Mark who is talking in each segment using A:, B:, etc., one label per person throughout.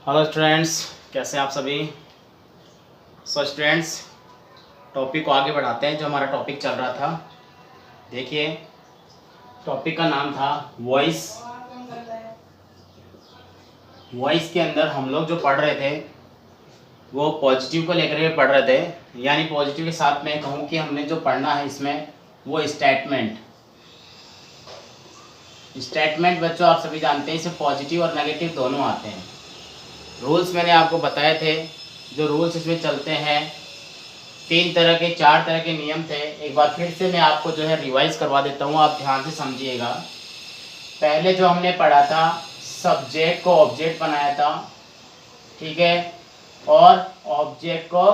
A: Hello students, कैसे हैं आप सभी। स्टूडेंट्स, टॉपिक को आगे बढ़ाते हैं। जो हमारा टॉपिक चल रहा था, देखिए टॉपिक का नाम था वॉइस। वॉइस के अंदर हम लोग जो पढ़ रहे थे वो पॉजिटिव को लेकर के पढ़ रहे थे, यानी पॉजिटिव के साथ में कहूँ कि हमने जो पढ़ना है इसमें वो स्टेटमेंट बच्चों आप सभी जानते हैं इसमें पॉजिटिव और नेगेटिव दोनों आते हैं। रूल्स मैंने आपको बताए थे। जो रूल्स इसमें चलते हैं, चार तरह के नियम थे। एक बार फिर से मैं आपको जो है रिवाइज करवा देता हूँ, आप ध्यान से समझिएगा। पहले जो हमने पढ़ा था, सब्जेक्ट को ऑब्जेक्ट बनाया था, ठीक है, और ऑब्जेक्ट को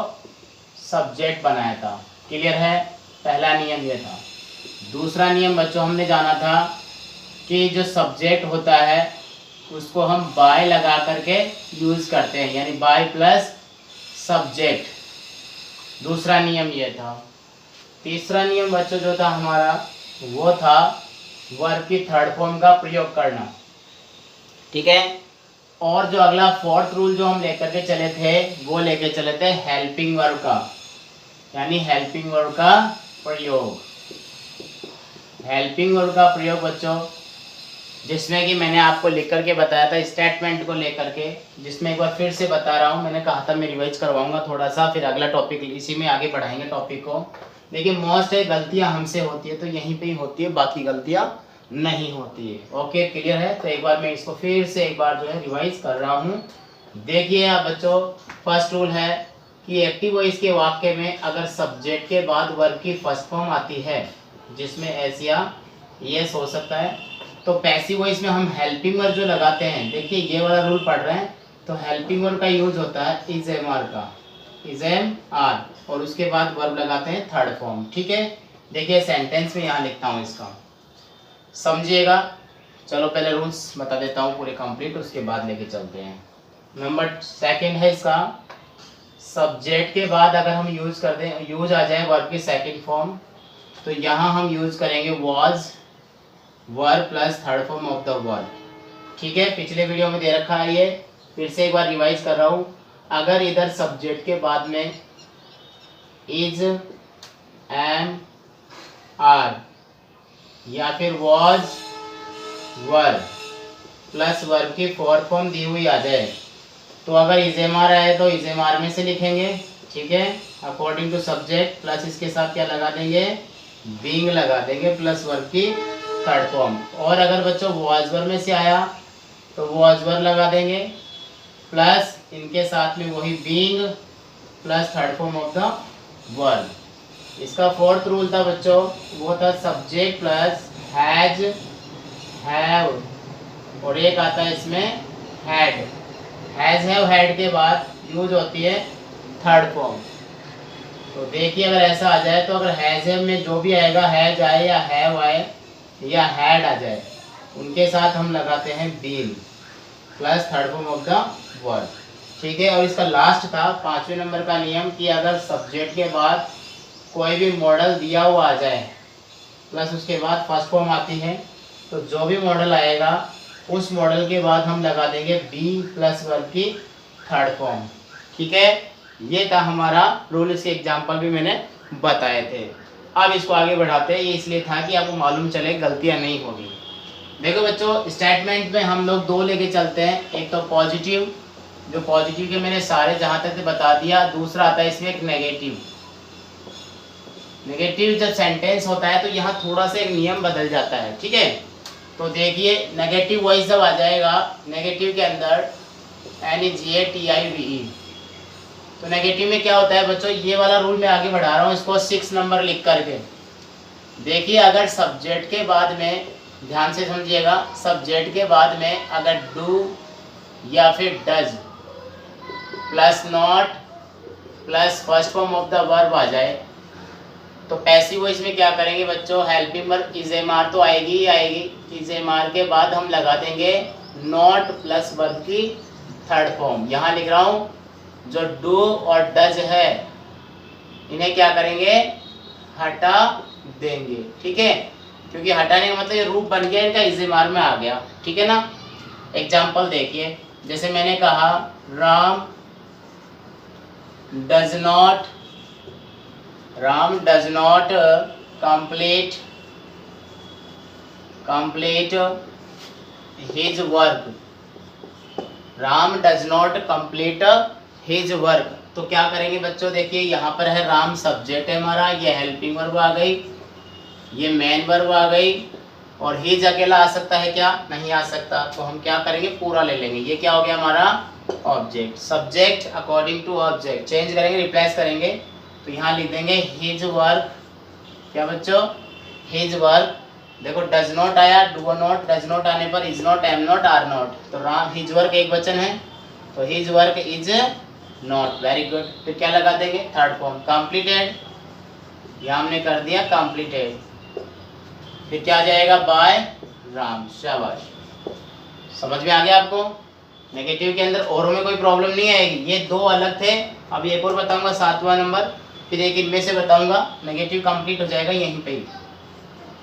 A: सब्जेक्ट बनाया था। क्लियर है, पहला नियम ये था। दूसरा नियम बच्चों हमने जाना था कि जो सब्जेक्ट होता है उसको हम बाय लगा करके यूज़ करते हैं, यानी बाय प्लस सब्जेक्ट। दूसरा नियम ये था। तीसरा नियम बच्चों जो था हमारा वो था वर्ब की थर्ड फॉर्म का प्रयोग करना, ठीक है। और जो अगला फोर्थ रूल जो हम लेकर के चले थे वो लेकर चले थे हेल्पिंग वर्ब का, यानी हेल्पिंग वर्ब का प्रयोग। हेल्पिंग वर्ब का प्रयोग बच्चों, जिसमें कि मैंने आपको लिख करके बताया था स्टेटमेंट को लेकर के, जिसमें एक बार फिर से बता रहा हूँ। मैंने कहा था मैं रिवाइज करवाऊंगा थोड़ा सा, फिर अगला टॉपिक इसी में आगे बढ़ाएंगे टॉपिक को। देखिए मोस्ट है गलतियाँ हमसे होती है तो यहीं पे ही होती है, बाकी गलतियाँ नहीं होती है। ओके, क्लियर है। तो एक बार मैं इसको फिर से एक बार जो है रिवाइज कर रहा हूँ। देखिए आप बच्चों, फर्स्ट रूल है कि एक्टिव वॉइस के वाक्य में अगर सब्जेक्ट के बाद वर्ब की फर्स्ट फॉर्म आती है, जिसमें एस या यस हो सकता है, तो पैसिव वॉइस में हम हेल्पिंग वर्ब जो लगाते हैं, देखिए ये वाला रूल पढ़ रहे हैं तो हेल्पिंग वर्ब का यूज होता है इज एम आर का, इज एम आर, और उसके बाद वर्ब लगाते हैं थर्ड फॉर्म, ठीक है। देखिए सेंटेंस में यहाँ लिखता हूँ, इसका समझिएगा। चलो पहले रूल्स बता देता हूँ पूरे कंप्लीट, उसके बाद लेके चलते हैं। नंबर सेकंड है इसका, सब्जेक्ट के बाद अगर हम यूज कर दें, यूज आ जाए वर्ब की सेकंड फॉर्म, तो यहाँ हम यूज करेंगे was verb plus third form of the verb, ठीक है। पिछले वीडियो में दे रखा है ये, फिर से एक बार रिवाइज कर रहा हूँ। अगर इधर सब्जेक्ट के बाद में इज एम आर या फिर वॉज वर्ब प्लस वर्ब की फोर्थ फॉर्म दी हुई आ जाए, तो अगर इज एम आर आए तो इज एम आर में से लिखेंगे, ठीक है, अकॉर्डिंग टू सब्जेक्ट, प्लस इसके साथ क्या लगा देंगे, बीइंग लगा देंगे, प्लस वर्ब की थर्ड फॉर्म। और अगर बच्चों वॉज वर्ब में से आया तो वॉज वर्ब लगा देंगे, प्लस इनके साथ में वही being plus third form of the verb. इसका फोर्थ रूल था बच्चों, वो था सब्जेक्ट प्लस हैज हैव, और एक आता है इसमें हैड। हैज हैव हैड के बाद यूज होती है थर्ड फॉर्म। तो देखिए अगर ऐसा आ जाए तो अगर हैज हैव में जो भी आएगा, हैज आए या हैव आए या हैड आ जाए, उनके साथ हम लगाते हैं been plus third form of the verb, ठीक है। और इसका लास्ट था पांचवें नंबर का नियम कि अगर सब्जेक्ट के बाद कोई भी मॉडल दिया हुआ आ जाए प्लस उसके बाद फर्स्ट फॉर्म आती है, तो जो भी मॉडल आएगा उस मॉडल के बाद हम लगा देंगे बी प्लस वर्ब की थर्ड फॉर्म, ठीक है। ये था हमारा रूल, इसके एग्जाम्पल भी मैंने बताए थे। अब इसको आगे बढ़ाते हैं, ये इसलिए था कि आपको मालूम चले गलतियां नहीं होगी। देखो बच्चों, स्टेटमेंट में हम लोग दो लेके चलते हैं, एक तो पॉजिटिव, जो पॉजिटिव के मैंने सारे जहां तक बता दिया। दूसरा आता है इसमें एक नेगेटिव। नेगेटिव जब सेंटेंस होता है तो यहाँ थोड़ा सा एक नियम बदल जाता है, ठीक है। तो देखिए नेगेटिव वॉइस जब आ जाएगा, नेगेटिव के अंदर NEGATIVE, तो नेगेटिव में क्या होता है बच्चों, ये वाला रूल मैं आगे बढ़ा रहा हूँ, इसको 6 नंबर लिख करके। देखिए अगर सब्जेक्ट के बाद में, ध्यान से समझिएगा, सब्जेक्ट के बाद में अगर डू या फिर does plus not plus first form of the verb आ जाए, तो पैसिव वॉइस में क्या करेंगे बच्चों, helping verb is am are तो आएगी ही आएगी। इज एम आर के बाद हम लगा देंगे नॉट प्लस वर्ब की थर्ड फॉर्म। यहाँ लिख रहा हूँ, जो डू और डज है इन्हें क्या करेंगे, हटा देंगे, ठीक है, क्योंकि हटाने का मतलब ये रूप बन गया इनका, इज एम आर में आ गया, ठीक है ना। एग्जाम्पल देखिए, जैसे मैंने कहा Ram does not complete his work. Ram does not complete his work. तो क्या करेंगे बच्चों, देखिए यहाँ पर है राम सब्जेक्ट है हमारा, ये हेल्पिंग वर्ब आ गई, ये मेन वर्ब आ गई, और हिज अकेला आ सकता है क्या, नहीं आ सकता। तो हम क्या करेंगे, पूरा ले लेंगे। ये क्या हो गया हमारा object, subject according to object change करेंगे, रिप्लेस करेंगे। तो यहाँ लिख देंगे हिज वर्क। क्या बच्चों, हिज वर्क। देखो डज नॉट आया, डू नॉट, डज नॉट आने पर is not, am not, are not. तो राम हिज वर्क एक वचन है, तो his work is not. Very good. फिर क्या लगा देंगे, थर्ड फॉर्म कंप्लीटेड। यहाँ हमने कर दिया कंप्लीटेड। फिर क्या आ जाएगा, बाय राम। शाबाश, समझ में आ गया आपको। नेगेटिव के अंदर औरों में कोई प्रॉब्लम नहीं आएगी, ये दो अलग थे। अभी एक और बताऊंगा 7वां नंबर, फिर एक इनमें से बताऊंगा। नेगेटिव कंप्लीट हो जाएगा यहीं पे ही।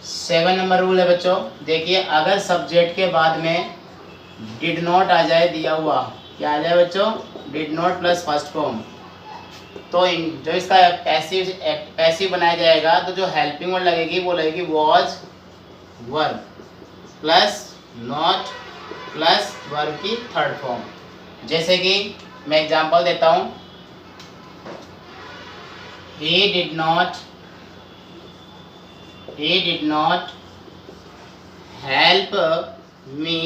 A: 7 नंबर रूल है बच्चों, देखिए अगर सब्जेक्ट के बाद में डिड नॉट आ जाए, दिया हुआ क्या आ जाए बच्चों, did not plus first form, तो जो इसका पैसिव बनाया जाएगा, तो जो हेल्पिंग वर्ड लगेगी वो लगेगी was verb plus not plus verb की थर्ड फॉर्म। जैसे कि मैं एग्जांपल देता हूँ, he did not help me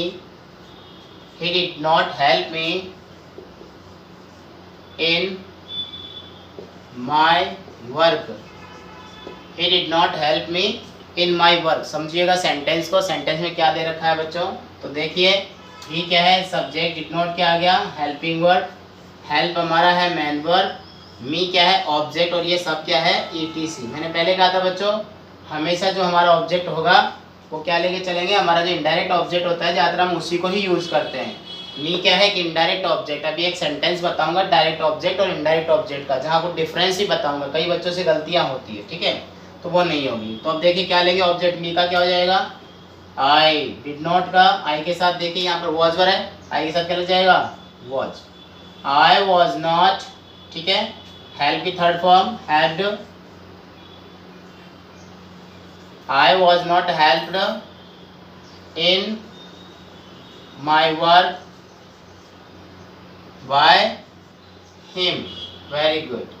A: in my work। he did not help me in my work। समझिएगा सेंटेंस को, सेंटेंस में क्या दे रखा है बच्चों। तो देखिए ही क्या है, सब्जेक्ट, डिड नॉट क्या आ गया, हेल्पिंग वर्ड, हेल्प हमारा है मेन वर्ब, मी क्या है ऑब्जेक्ट, और ये सब क्या है ईटीसी। मैंने पहले कहा था बच्चों, हमेशा जो हमारा ऑब्जेक्ट होगा वो क्या लेके चलेंगे, हमारा जो इनडायरेक्ट ऑब्जेक्ट होता है ज़्यादातर हम उसी को ही यूज़ करते हैं। मी क्या है कि इनडायरेक्ट ऑब्जेक्ट। अभी एक सेंटेंस बताऊंगा डायरेक्ट ऑब्जेक्ट और इनडायरेक्ट ऑब्जेक्ट का, जहाँ को डिफरेंस ही बताऊंगा। कई बच्चों से गलतियाँ होती है, ठीक है, तो वो नहीं होगी। तो अब देखिए क्या लेंगे ऑब्जेक्ट, मी का क्या हो जाएगा, आई। डिड नॉट का आई के साथ देखिए यहाँ पर वॉज वर है, आई के साथ क्या लग जाएगा, वॉज। आई वॉज नॉट, ठीक है, हेल्प की third form had, I was not helped in my work by him। Very good,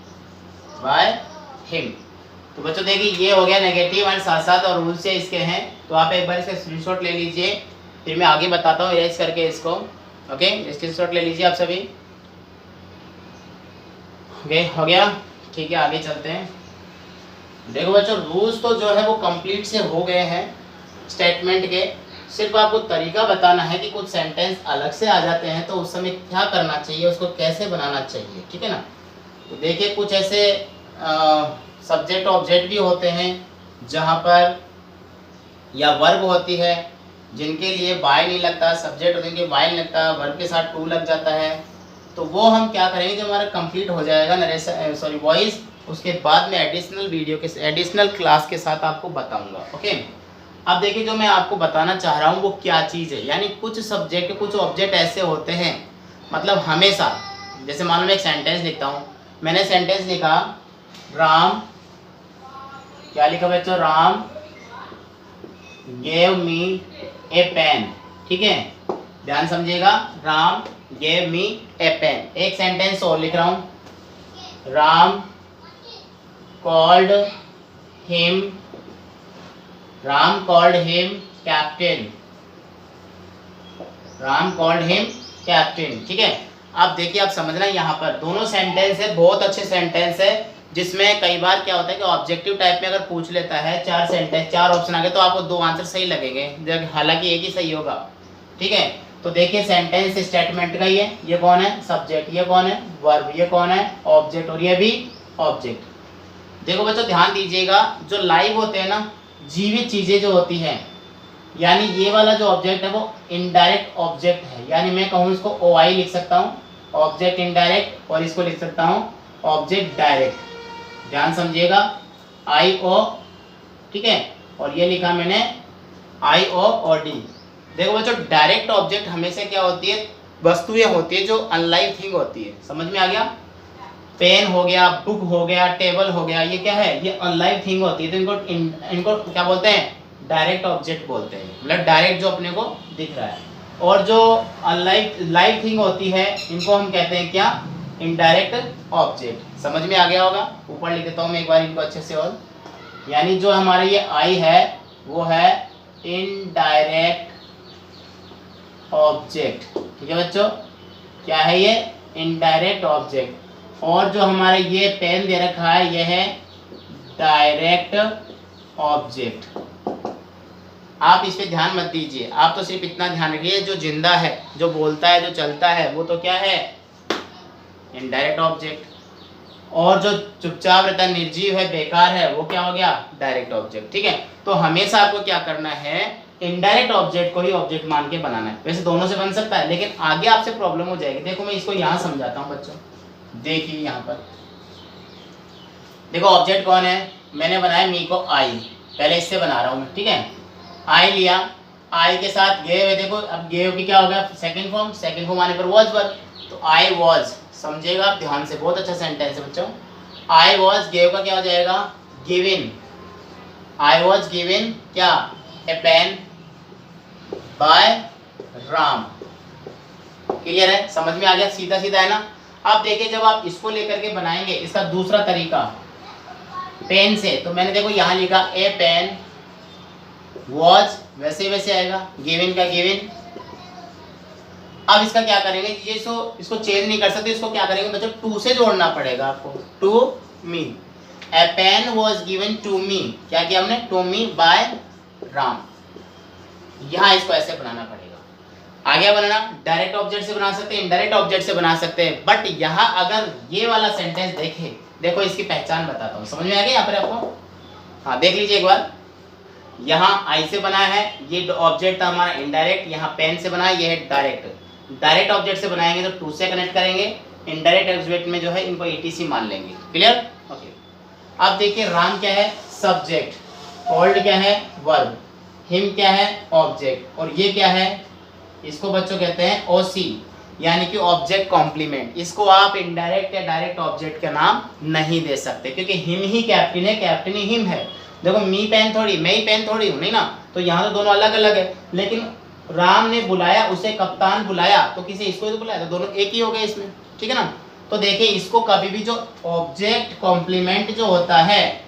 A: by him। तो बच्चों देखिए ये हो गया नेगेटिव एंड साथ साथ और रूल से इसके हैं। तो आप एक बार इसका स्क्रीनशॉट ले लीजिए, फिर मैं आगे बताता हूँ इरेज करके इसको। ओके, स्क्रीनशॉट ले लीजिए आप सभी। ओके, हो गया, ठीक है, आगे चलते हैं। देखो बच्चों रूल्स तो जो है वो कंप्लीट से हो गए हैं स्टेटमेंट के। सिर्फ आपको तरीका बताना है कि कुछ सेंटेंस अलग से आ जाते हैं तो उस समय क्या करना चाहिए, उसको कैसे बनाना चाहिए, ठीक है ना। तो देखिए कुछ ऐसे सब्जेक्ट ऑब्जेक्ट भी होते हैं जहाँ पर या वर्ब होती है जिनके लिए बाय नहीं लगता, सब्जेक्ट होते हैं जिनके बाय नहीं लगता, वर्ब के साथ टू लग जाता है। तो वो हम क्या करेंगे, जब हमारा कंप्लीट हो जाएगा नरेशन वॉइस, उसके बाद में एडिशनल वीडियो के एडिशनल क्लास के साथ आपको बताऊंगा। ओके, अब देखिए जो मैं आपको बताना चाह रहा हूँ वो क्या चीज़ है। यानी कुछ सब्जेक्ट कुछ ऑब्जेक्ट ऐसे होते हैं, मतलब हमेशा, जैसे मान लो मैं एक सेंटेंस लिखता हूँ, मैंने सेंटेंस लिखा राम, क्या लिखा बच्चों, Ram gave me a pen, ठीक है, ध्यान समझिएगा, Ram gave me a pen. एक सेंटेंस और लिख रहा हूँ, Ram called him captain। Ram called him captain, ठीक है। अब देखिए आप समझना, यहाँ पर दोनों सेंटेंस है, बहुत अच्छे सेंटेंस है, जिसमें कई बार क्या होता है कि ऑब्जेक्टिव टाइप में अगर पूछ लेता है, 4 सेंटेंस 4 ऑप्शन आ गए तो आपको 2 आंसर सही लगेंगे, हालांकि एक ही सही होगा, ठीक है। तो देखिए सेंटेंस स्टेटमेंट का ये कौन है सब्जेक्ट, ये कौन है वर्ब, ये कौन है ऑब्जेक्ट, और ये भी ऑब्जेक्ट। देखो बच्चों ध्यान दीजिएगा, जो लाइव होते हैं ना, जीवित चीज़ें जो होती हैं, यानी ये वाला जो ऑब्जेक्ट है वो इनडायरेक्ट ऑब्जेक्ट है। यानी मैं कहूँ इसको OI लिख सकता हूँ, ऑब्जेक्ट इनडायरेक्ट, और इसको लिख सकता हूँ ऑब्जेक्ट डायरेक्ट। ध्यान समझिएगा, IO, ठीक है, और ये लिखा मैंने IOOD। देखो बच्चों डायरेक्ट ऑब्जेक्ट हमेशा क्या होती है, वस्तुएं होती है जो अनलाइव थिंग होती है। समझ में आ गया? पेन हो गया, बुक हो गया, टेबल हो गया, ये क्या है? ये अनलाइव थिंग होती है। तो इनको क्या बोलते हैं? डायरेक्ट ऑब्जेक्ट बोलते हैं, मतलब डायरेक्ट जो अपने को दिख रहा है। और जो अनलाइव लाइव थिंग होती है इनको हम कहते हैं क्या? Indirect object. समझ में आ गया होगा? ऊपर लिख देता हूँ मैं एक बार इनको अच्छे से। और यानी जो हमारे ये आई है वो है इनडायरेक्ट ऑब्जेक्ट। ठीक है बच्चों, क्या है ये? Indirect object. और जो हमारे ये पेन दे रखा है ये है डायरेक्ट ऑब्जेक्ट। आप इस पे ध्यान मत दीजिए, आप तो सिर्फ इतना ध्यान रखिए जो जिंदा है, जो बोलता है, जो चलता है, वो तो क्या है? Indirect object. और जो चुपचाप रहता है, निर्जीव है, बेकार है, वो क्या हो गया? Direct object. ठीक है, तो हमेशा आपको क्या करना है? इनडायरेक्ट ऑब्जेक्ट को ही ऑब्जेक्ट मान के बनाना है। वैसे दोनों से बन सकता है, लेकिन आगे आपसे प्रॉब्लम हो जाएगी। देखो मैं इसको यहाँ समझाता हूँ बच्चों, देखिए यहाँ पर देखो ऑब्जेक्ट कौन है? मैंने बनाया मी को आई, पहले इससे बना रहा हूँ मैं। ठीक है, आई लिया, आई के साथ गेव है। देखो अब गेव की क्या हो गया? Second form. सेकंड फॉर्म आने पर वॉज वर्ब, तो आई वॉज। समझिएगा आप ध्यान से, बहुत अच्छा सेंटेंस है बच्चों। आई वॉज गेव का क्या हो जाएगा? गिवन। आई वॉज गिवन क्या? ए पेन बाय राम। क्लियर है? समझ में आ गया? सीधा सीधा है ना? अब देखिए जब आप इसको लेकर के बनाएंगे, इसका दूसरा तरीका पेन से, तो मैंने देखो यहाँ लिखा ए पेन वॉज, वैसे वैसे आएगा। गिवन का गिवन। अब इसका क्या करेंगे? ये इसको चेंज नहीं कर सकते, इसको क्या करेंगे बच्चों? टू से जोड़ना पड़ेगा आपको। To me, a pen was given to me. क्या किया हमने? To me by Ram. यहाँ इसको ऐसे बनाना पड़ेगा। आगे बनाना डायरेक्ट ऑब्जेक्ट से बना सकते हैं, इनडायरेक्ट ऑब्जेक्ट से बना सकते हैं। बट यहाँ अगर ये वाला सेंटेंस देखे, देखो इसकी पहचान बताता हूँ। समझ में आ गया यहाँ पर आपको? हाँ देख लीजिए एक बार। यहाँ आई से बनाया है, ये ऑब्जेक्ट था हमारा इनडायरेक्ट। यहाँ पेन से बनाया, ये है डायरेक्ट। डायरेक्ट ऑब्जेक्ट से बनाएंगे तो टू से कनेक्ट करेंगे, इनडायरेक्ट ऑब्जेक्ट में जो है इनको ईटीसी मान लेंगे। क्लियर? ओके। अब देखिए राम क्या है? सब्जेक्ट। कॉल्ड क्या है? वर्ब। हिम क्या है? ऑब्जेक्ट। और ये क्या है? इसको बच्चों कहते हैं ओसी, यानी कि ऑब्जेक्ट कॉम्प्लीमेंट। इसको आप इनडायरेक्ट या डायरेक्ट ऑब्जेक्ट का नाम नहीं दे सकते, क्योंकि हिम ही कैप्टन है, कैप्टन ही हिम है। देखो मी पेन थोड़ी, मैं ही पेन थोड़ी हूँ, नहीं ना? तो यहाँ तो दोनों अलग अलग है। लेकिन राम ने बुलाया, उसे कप्तान बुलाया, तो किसी इसको तो बुलाया, तो दोनों एक ही हो गए इसमें। ठीक है ना? तो देखिए इसको कभी भी जो ऑब्जेक्ट कॉम्प्लीमेंट जो होता है,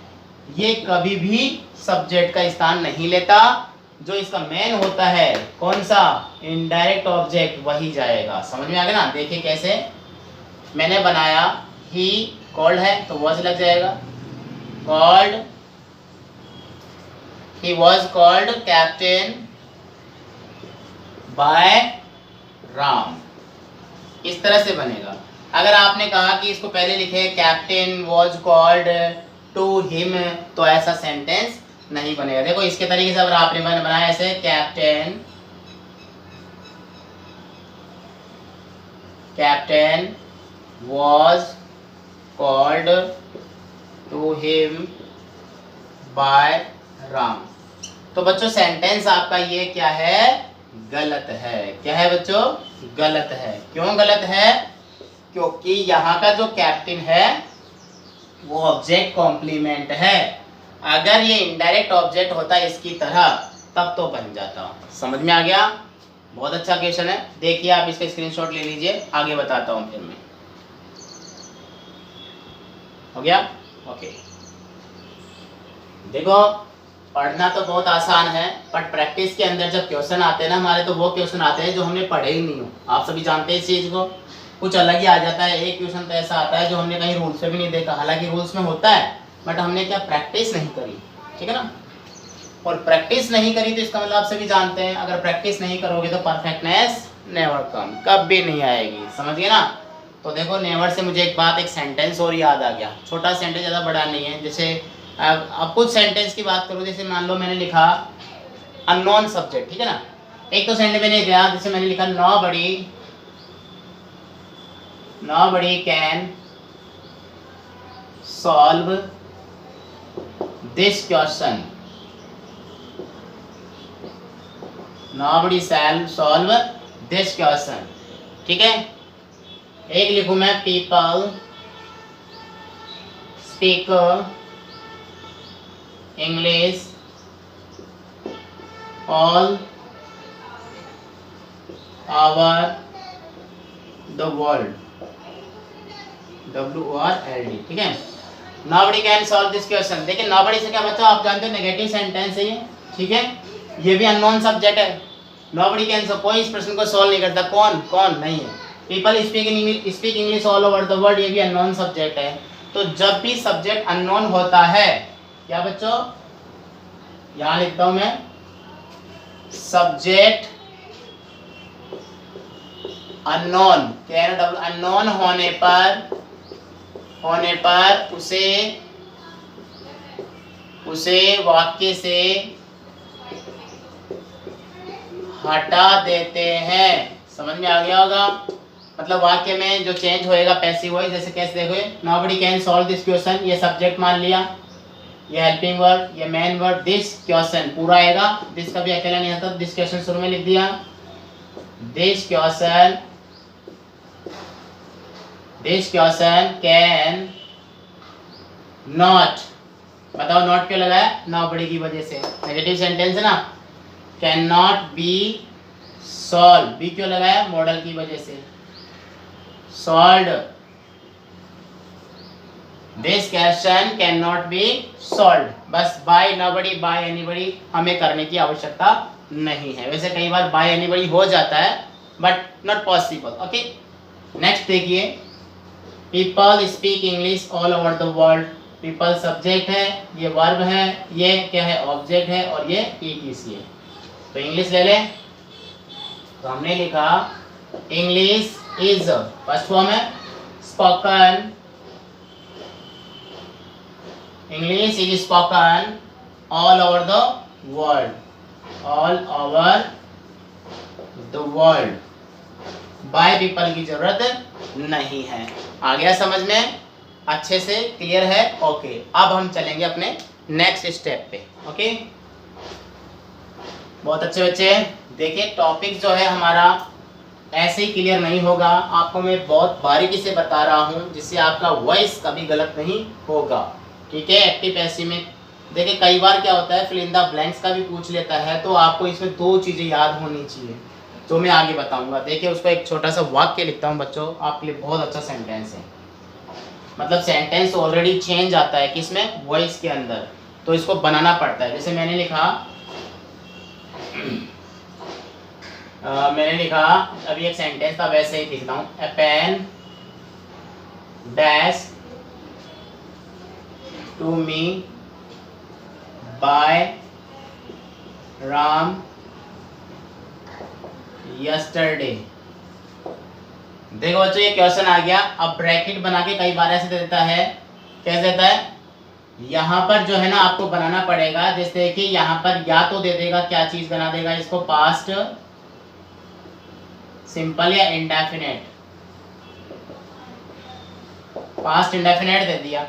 A: ये कभी भी सब्जेक्ट का स्थान नहीं लेता। जो इसका मेन होता है कौन सा? इनडायरेक्ट ऑब्जेक्ट, वही जाएगा। समझ में आ गया ना? देखिए कैसे मैंने बनाया। ही कॉल्ड है तो वॉज लग जाएगा। Called, he was called captain by Ram. इस तरह से बनेगा। अगर आपने कहा कि इसको पहले लिखे captain was called to him, तो ऐसा सेंटेंस नहीं बनेगा। देखो इसके तरीके से अगर आपने बनाया ऐसे, captain was called to him by Ram, तो बच्चों सेंटेंस आपका ये क्या है? गलत है। क्या है बच्चों? गलत है। क्यों गलत है? क्योंकि यहाँ का जो कैप्टन है वो ऑब्जेक्ट कॉम्प्लीमेंट है। अगर ये इनडायरेक्ट ऑब्जेक्ट होता इसकी तरह, तब तो बन जाता। समझ में आ गया? बहुत अच्छा क्वेश्चन है। देखिए आप इसका स्क्रीनशॉट ले लीजिए, आगे बताता हूँ फिर मैं। हो गया? ओके। देखो पढ़ना तो बहुत आसान है, बट प्रैक्टिस के अंदर जब क्वेश्चन आते हैं ना हमारे, तो वो क्वेश्चन आते हैं जो हमने पढ़े ही नहीं हो। आप सभी जानते हैं इस चीज़ को। कुछ अलग ही आ जाता है। एक क्वेश्चन तो ऐसा आता है जो हमने कहीं रूल्स में भी नहीं देखा, हालांकि रूल्स में होता है, बट हमने क्या प्रैक्टिस नहीं करी। ठीक है ना? और प्रैक्टिस नहीं करी तो इसका मतलब आप सभी जानते हैं, अगर प्रैक्टिस नहीं करोगे तो परफेक्टनेस नेवर कम, कभी नहीं आएगी। समझ गए ना? तो देखो नेवर से मुझे एक बात, एक सेंटेंस और याद आ गया। छोटा सेंटेंस, ज़्यादा बड़ा नहीं है। जैसे अब कुछ सेंटेंस की बात करूँ, जैसे मान लो मैंने लिखा अननोन सब्जेक्ट। ठीक है ना? एक तो सेंटेंस मैंने गया, जैसे मैंने लिखा nobody can solve this question. Nobody shall solve this question. ठीक है, एक लिखूं मैं people speak English all over the world, WORLD, ठीक है। Nobody can solve this question. देखिए नोबडी से क्या बच्चों आप जानते हो नेगेटिव सेंटेंस है ये, ठीक है, ये भी अननोन सब्जेक्ट है। नोबडी कैन सॉल्व, कोई इस प्रश्न को सॉल्व नहीं करता, कौन कौन नहीं है। People speak English all over the world, ये भी अननोन सब्जेक्ट है। तो जब भी सब्जेक्ट अननोन होता है, क्या बच्चों, यहां लिखता हूं मैं, सब्जेक्ट अननोन, अननोन होने पर उसे वाक्य से हटा देते हैं। समझ में आ गया होगा, मतलब वाक्य में जो चेंज होएगा पैसिव वॉइस, जैसे कैसे देखो, nobody can solve this question, ये सब्जेक्ट मान लिया, ये हेल्पिंग वर्ड, ये मेन वर्ड, दिस क्वेश्चन पूरा आएगा, दिस कभी अकेला नहीं आता, दिस क्वेश्चन शुरू में लिख दिया, दिस क्वेश्चन कैन नॉट, बताओ नॉट क्यों लगाया, नोबडी की वजह से, नेगेटिव सेंटेंस है ना, can not be solve, be क्यों लगाया, मॉडल की वजह से, solved, this question can not be solved, बस बाय नोबडी बाय एनीबडी हमें करने की आवश्यकता नहीं है। वैसे कई बार बाय एनीबडी हो जाता है but not possible. Okay, next देखिए, people speak English all over the world, people subject है, ये वर्ब है, ये क्या है, ऑब्जेक्ट है, और ये ETC है। तो इंग्लिश ले लें, तो हमने लिखा इंग्लिश इज, फर्स्ट फॉर्म है spoken, English is spoken all over the world, all over the world, by people की जरूरत नहीं है। आ गया समझ में, अच्छे से क्लियर है। ओके, अब हम चलेंगे अपने नेक्स्ट स्टेप पे। ओके, बहुत अच्छे बच्चे, देखिए टॉपिक जो है हमारा ऐसे ही क्लियर नहीं होगा, आपको मैं बहुत बारीकी से बता रहा हूँ जिससे आपका वॉइस कभी गलत नहीं होगा, ठीक है। एक्टिव पैसिव में देखिए कई बार क्या होता है, फिल इन द ब्लैंक्स का भी पूछ लेता है, तो आपको इसमें दो चीज़ें याद होनी चाहिए जो मैं आगे बताऊंगा। देखिए उसको एक छोटा सा वाक्य लिखता हूँ बच्चों, आपके लिए बहुत अच्छा सेंटेंस है, मतलब सेंटेंस ऑलरेडी चेंज आता है किसमें, वॉइस के अंदर, तो इसको बनाना पड़ता है। जैसे मैंने लिखा अभी एक सेंटेंस था, वैसे ही लिखता हूँ, a pen dash to me by Ram yesterday. देखो बच्चों ये क्वेश्चन आ गया, अब ब्रैकेट बना के कई बार ऐसे दे देता है, कैसे देता है, यहाँ पर जो है ना आपको बनाना पड़ेगा, जैसे कि यहाँ पर या तो दे देगा, क्या चीज बना देगा इसको, पास्ट सिंपल या इंडेफिनेट, पास्ट इंडेफिनेट दे दिया,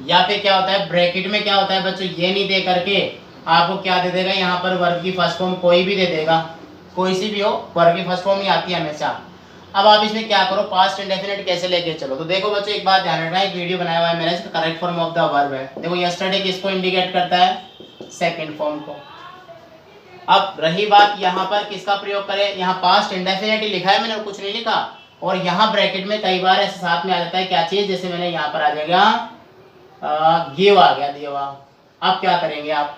A: या फिर क्या होता है ब्रैकेट में क्या होता है बच्चों, ये नहीं दे करके आपको क्या दे देगा, यहाँ पर वर्ब की फर्स्ट फॉर्म कोई भी दे देगा, कोई सी भी हो, वर्ब की फर्स्ट फॉर्म ही आती है हमेशा। अब आप इसमें क्या करो, पास्ट इंडेफिनेट कैसे लेके चलो, तो देखो बच्चों एक बात ध्यान रखना, एक वीडियो बनाया हुआ है मैंने, correct form of the verb है। देखो यस्टरडे किसको इंडिकेट करता है, सेकंड फॉर्म को। अब रही बात यहाँ पर किसका प्रयोग करें, यहाँ पास्ट इंडेफिनेट ही लिखा है मैंने, कुछ नहीं लिखा, और यहाँ ब्रैकेट में कई बार ऐसे साथ में आ जाता है क्या चीज, जैसे मैंने यहाँ पर आ जाएगा गिव आ गया, दिया। अब क्या करेंगे आप,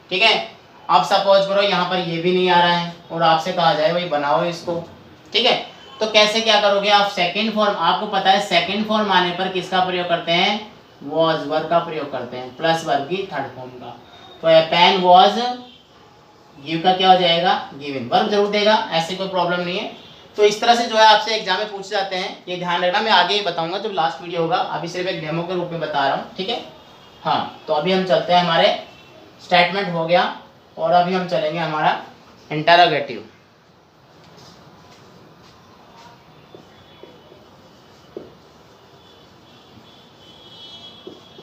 A: ठीक है, अब सपोज करो यहाँ पर ये भी नहीं आ रहा है और आपसे कहा जाए भाई बनाओ इसको, ठीक है, तो कैसे क्या करोगे आप, सेकंड फॉर्म, आपको पता है सेकंड फॉर्म आने पर किसका प्रयोग करते हैं, वॉज, वर्ब का प्रयोग करते हैं, प्लस वर्ब की थर्ड फॉर्म का। तो ए पेन वॉज, गिव का क्या हो जाएगा, गिवन, वर्ब जरूर देगा, ऐसे कोई प्रॉब्लम नहीं है। तो इस तरह से जो है आपसे एग्जाम में पूछ जाते हैं, ये ध्यान रखना, मैं आगे ही बताऊंगा जब लास्ट वीडियो होगा, अभी सिर्फ एक डेमो के रूप में बता रहा हूँ, ठीक है। हाँ, तो अभी हम चलते हैं, हमारे स्टेटमेंट हो गया और अभी हम चलेंगे हमारा interrogative.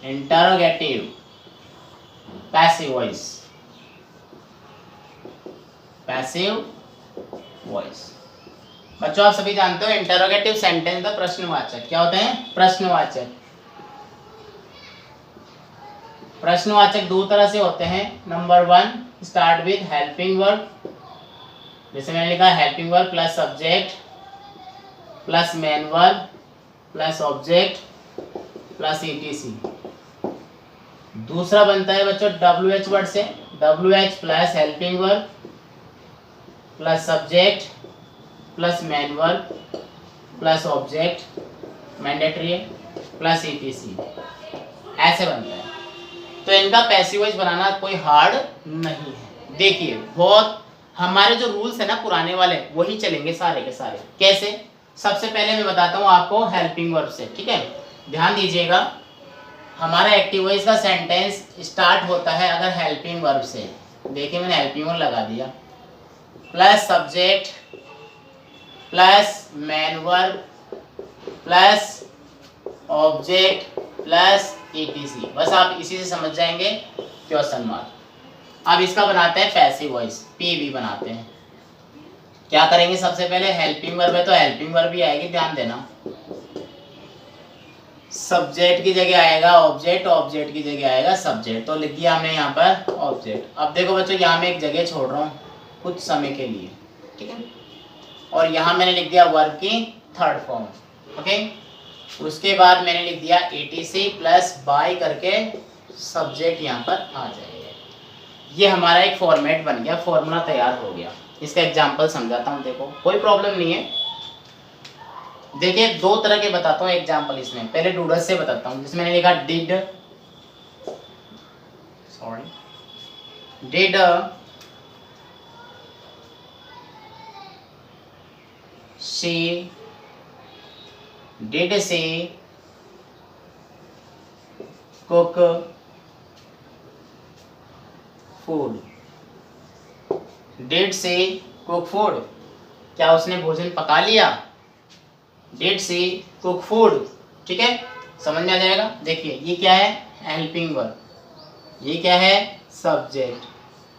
A: Interrogative passive voice, passive voice. बच्चों आप सभी जानते हो इंटरोगेटिव सेंटेंस द प्रश्नवाचक क्या होते हैं? प्रश्नवाचक। प्रश्नवाचक दो तरह से होते हैं। Number 1 start with helping verb, जैसे मैंने लिखा helping verb plus subject plus main verb plus object plus etc. दूसरा बनता है बच्चों WH वर्ड से, WH plus helping verb plus subject plus main verb plus object mandatory है प्लस ईटीसी, ऐसे बनता है। तो इनका पैसिव वॉइस बनाना कोई हार्ड नहीं है। देखिए बहुत हमारे जो रूल्स है ना पुराने वाले वही चलेंगे सारे के सारे। कैसे? सबसे पहले मैं बताता हूँ आपको हेल्पिंग वर्ब से, ठीक है? ध्यान दीजिएगा, हमारा एक्टिव वॉइस का सेंटेंस स्टार्ट होता है अगर हेल्पिंग वर्ब से। देखिए मैंने हेल्पिंग वर्ब लगा दिया plus subject plus main verb plus object plus etc. बस आप इसी से समझ जाएंगे क्वेश्चन मार्क। अब इसका बनाते हैं पैसिव वॉइस, पीवी बनाते हैं। क्या करेंगे? सबसे पहले हेल्पिंग वर्ब है तो हेल्पिंग वर्ब भी आएगी, ध्यान देना। सब्जेक्ट की जगह आएगा ऑब्जेक्ट, ऑब्जेक्ट की जगह आएगा सब्जेक्ट, तो लिख दिया हमने यहाँ पर ऑब्जेक्ट। अब देखो बच्चों यहाँ मैं एक जगह छोड़ रहा हूँ कुछ समय के लिए, ठीक है? और यहाँ मैंने लिख दिया वर्ब की थर्ड फॉर्म, ओके? उसके बाद मैंने लिख दिया एटीसी प्लस बाय करके सब्जेक्ट यहाँ पर आ जाएगा। ये हमारा एक फॉर्मेट बन गया, फॉर्मूला तैयार हो गया। इसका एग्जांपल समझाता हूँ, देखो कोई प्रॉब्लम नहीं है। देखिए दो तरह के बताता हूँ एग्जांपल इसमें। पहले डूडल से बताता हूँ, जिसमें मैंने लिखा did she cook food. Did she cook food, क्या उसने भोजन पका लिया? डिड सी कुक फूड, ठीक है? समझ में आ जाएगा। देखिए ये क्या है? हेल्पिंग वर्ब, ये क्या है? सब्जेक्ट,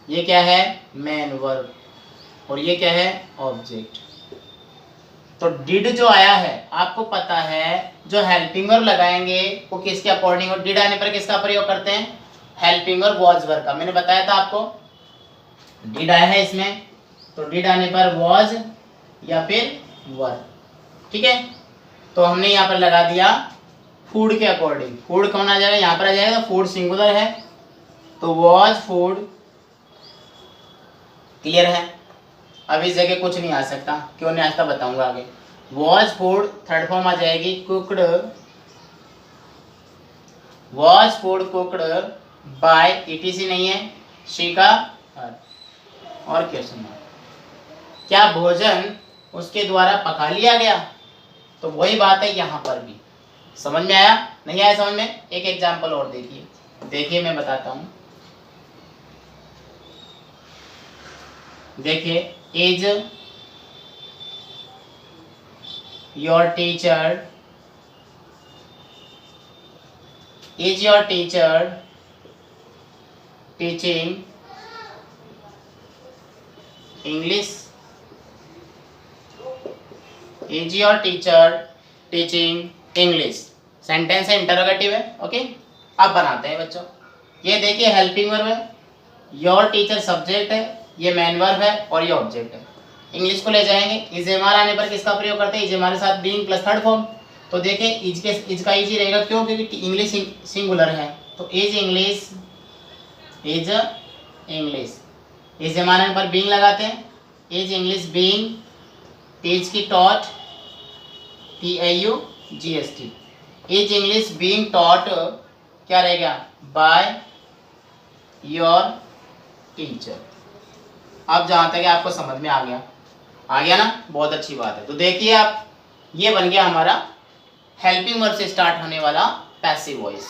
A: ये क्या है? मेन वर्ब, और ये क्या है? ऑब्जेक्ट। तो डिड जो आया है आपको पता है, जो हेल्पिंग वर्ब लगाएंगे वो किसके अकॉर्डिंग, और डिड आने पर किसका प्रयोग करते हैं? हेल्पिंग वर्ब वॉज वर्ब का। मैंने बताया था आपको, डिड आया है इसमें तो डिड आने पर वॉज या फिर वर्ब, ठीक है? तो हमने यहाँ पर लगा दिया फूड के अकॉर्डिंग। फूड कौन आ जाएगा? यहाँ पर आ जाएगा, फूड सिंगुलर है तो वॉज फूड, क्लियर है? अब इस जगह कुछ नहीं आ सकता, क्यों नहीं आ सकता बताऊंगा आगे। वॉज फूड थर्ड फॉर्म आ जाएगी cooked, was food cooked by etc नहीं है, शी का और क्वेश्चन मार्क। क्या भोजन उसके द्वारा पका लिया गया? तो वही बात है यहाँ पर भी। समझ में आया? नहीं आया समझ में? एक एग्जांपल और देखिए, देखिए मैं बताता हूँ। देखिए is your teacher teaching English? Is your teacher teaching English sentence है, इंटरोगेटिव है, ओके? अब बनाते हैं बच्चों। ये देखिए हेल्पिंग वर्ब है, योर टीचर सब्जेक्ट है, ये मेन वर्ब है और ये ऑब्जेक्ट है। इंग्लिश को ले जाएंगे, इज एम आर आने पर किसका प्रयोग करते हैं? इज एम आर के साथ बीइंग प्लस थर्ड फॉर्म। तो देखिए इज का इज ही रहेगा, क्यों? क्योंकि इंग्लिश सिंगुलर है तो is English, is am are आने पर बीइंग लगाते हैं, इज इंग्लिश बीइंग, इज की taught TAUGST, is English being taught क्या रहेगा? By your teacher. अब जहाँ तक आपको समझ में आ गया ना? बहुत अच्छी बात है। तो देखिए आप, ये बन गया हमारा हेल्पिंग वर्ब से स्टार्ट होने वाला पैसिव वॉइस।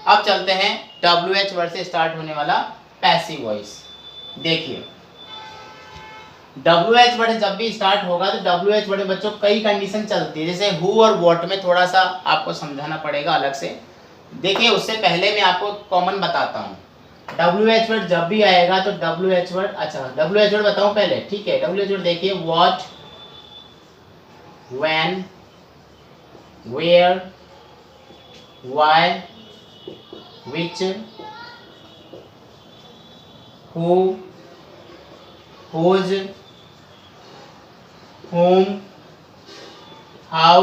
A: अब चलते हैं WH वर्ड से स्टार्ट होने वाला पैसिव वॉइस। देखिए WH वर्ड जब भी स्टार्ट होगा तो WH वर्ड में बच्चों कई कंडीशन चलती है, जैसे हु और व्हाट में थोड़ा सा आपको समझाना पड़ेगा अलग से। देखिए उससे पहले मैं आपको कॉमन बताता हूँ। WH वर्ड जब भी आएगा तो WH वर्ड, अच्छा WH वर्ड बताऊँ पहले, ठीक है? WH वर्ड देखिए what, when, where, why, which, who, whose, whom, how,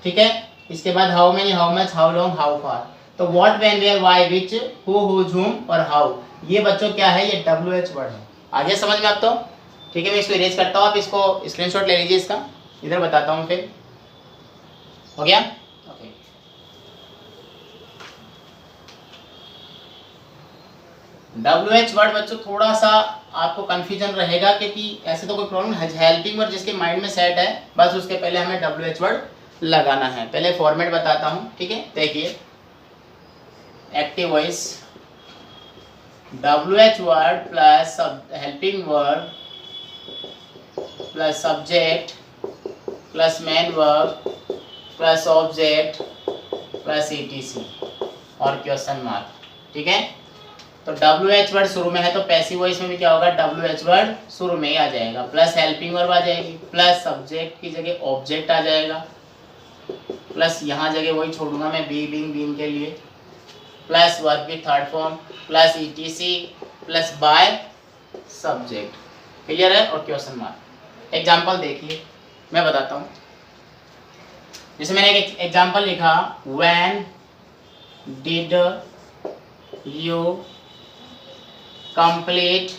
A: ठीक है। इसके बाद how many, how much, how long, how far. तो what, when, where, why, which, who, whose, whom और हाउ, ये बच्चों क्या है, ये WH वर्ड है। आ गया समझ में आप तो? ठीक है, मैं इसको इरेज करता हूँ, आप इसको स्क्रीनशॉट ले लीजिए इसका, इधर बताता हूँ फिर। हो गया? ओके। WH वर्ड बच्चों थोड़ा सा आपको कंफ्यूजन रहेगा, क्योंकि ऐसे तो कोई प्रॉब्लम है, हेल्पिंग वर्ड जिसके माइंड में सेट है, बस उसके पहले हमें WH वर्ड लगाना है। पहले फॉर्मेट बताता हूँ, ठीक है। देखिए, active voice, WH word plus helping word plus subject plus main verb plus object plus ETC और क्वेश्चन मार्क, ठीक है। तो WH वर्ड शुरू में है, तो पैसिव वॉइस में भी क्या होगा, WH वर्ड शुरू में ही आ जाएगा, प्लस हेल्पिंग वर्ब आ जाएगी, प्लस सब्जेक्ट की जगह ऑब्जेक्ट आ जाएगा, प्लस यहाँ जगह वही छोड़ूंगा मैं बी, बिंग, बीन के लिए, प्लस वर्ब की third form, plus ETC plus by subject. Clear है? और क्वेश्चन मार्क। एग्जाम्पल देखिए, मैं बताता हूँ। जैसे मैंने एक एग्जाम्पल लिखा, when did you complete,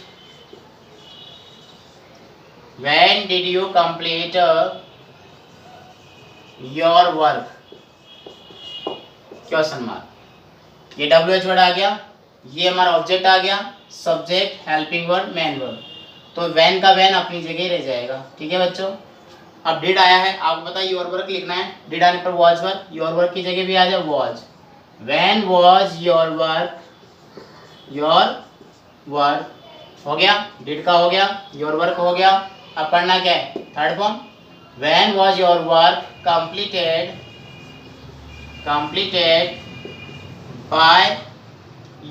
A: when did you complete your work, question mark. ये WH वर्ड आ गया, ये हमारा ऑब्जेक्ट आ गया, subject, helping word, main word. तो व्हेन का व्हेन अपनी जगह रह जाएगा, ठीक है बच्चों। अब डिड आया है, आपको पता है योर वर्क लिखना है, डिड आने पर वॉज वर्क, योर वर्क की जगह भी आ जाए was. When was your work, your work हो गया, डिड का हो गया, योर वर्क हो गया। अब पढ़ना क्या है, third form, when was your work completed, completed by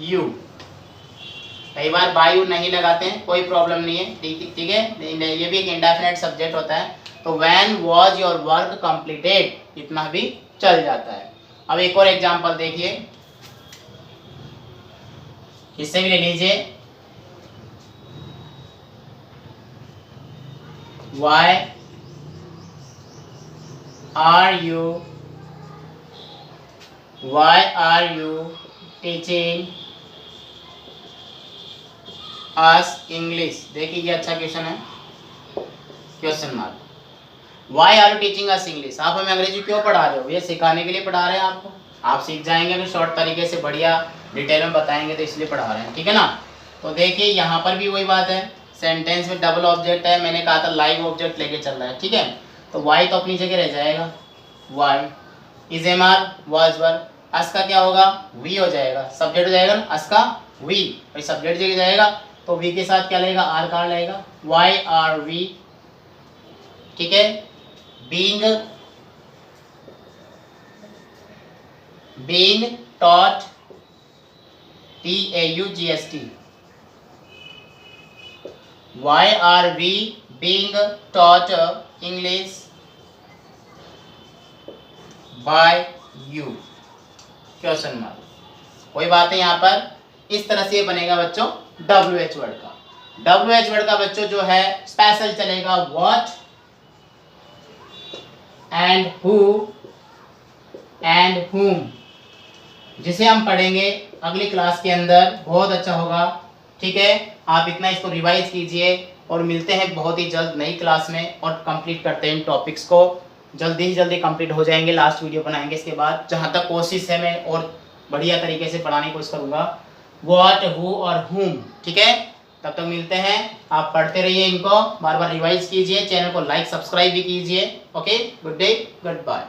A: you. कई बार बाय यू नहीं लगाते हैं, कोई प्रॉब्लम नहीं है, ठीक है, ये भी एक इंडेफिनिट सब्जेक्ट होता है। तो when was your work completed, इतना भी चल जाता है। अब एक और एग्जांपल देखिए, इससे भी ले लीजिए, why are you teaching us English. देखिए ये अच्छा क्वेश्चन है, question mark. Why are you teaching us English, आप हमें अंग्रेजी क्यों पढ़ा रहे हो? ये सिखाने के लिए पढ़ा रहे हैं आपको, आप सीख जाएंगे तो शॉर्ट तरीके से बढ़िया डिटेल में बताएंगे, तो इसलिए पढ़ा रहे हैं, ठीक है ना। तो देखिए यहाँ पर भी वही बात है, सेंटेंस में डबल ऑब्जेक्ट है, मैंने कहा था लाइव ऑब्जेक्ट लेके चल रहा है, ठीक है। तो वाई तो अपनी जगह रह जाएगा, why is am are was work, us का क्या होगा, वी हो जाएगा, सब्जेक्ट हो जाएगा ना, अस का वी, भाई सब्जेक्ट जगह जाएगा तो वी के साथ क्या लगेगा, आर का लगेगा, वाई आर वी, ठीक है। being taught, TAUGST, why are we being taught English by you, question mark. कोई बात है, यहाँ पर इस तरह से बनेगा बच्चों WH वर्ड का। WH वर्ड का बच्चों जो है स्पेशल चलेगा what and who and whom, जिसे हम पढ़ेंगे अगली क्लास के अंदर, बहुत अच्छा होगा, ठीक है। आप इतना इसको रिवाइज कीजिए और मिलते हैं बहुत ही जल्द नई क्लास में, और कंप्लीट करते हैं इन टॉपिक्स को, जल्दी ही जल्दी कंप्लीट हो जाएंगे, लास्ट वीडियो बनाएंगे इसके बाद। जहाँ तक कोशिश है मैं और बढ़िया तरीके से पढ़ाने की कोशिश करूँगा, व्हाट, हु और हुम, ठीक है। तब तक मिलते हैं, आप पढ़ते रहिए, इनको बार बार रिवाइज कीजिए, चैनल को लाइक सब्सक्राइब भी कीजिए। Okay, good day, good bye.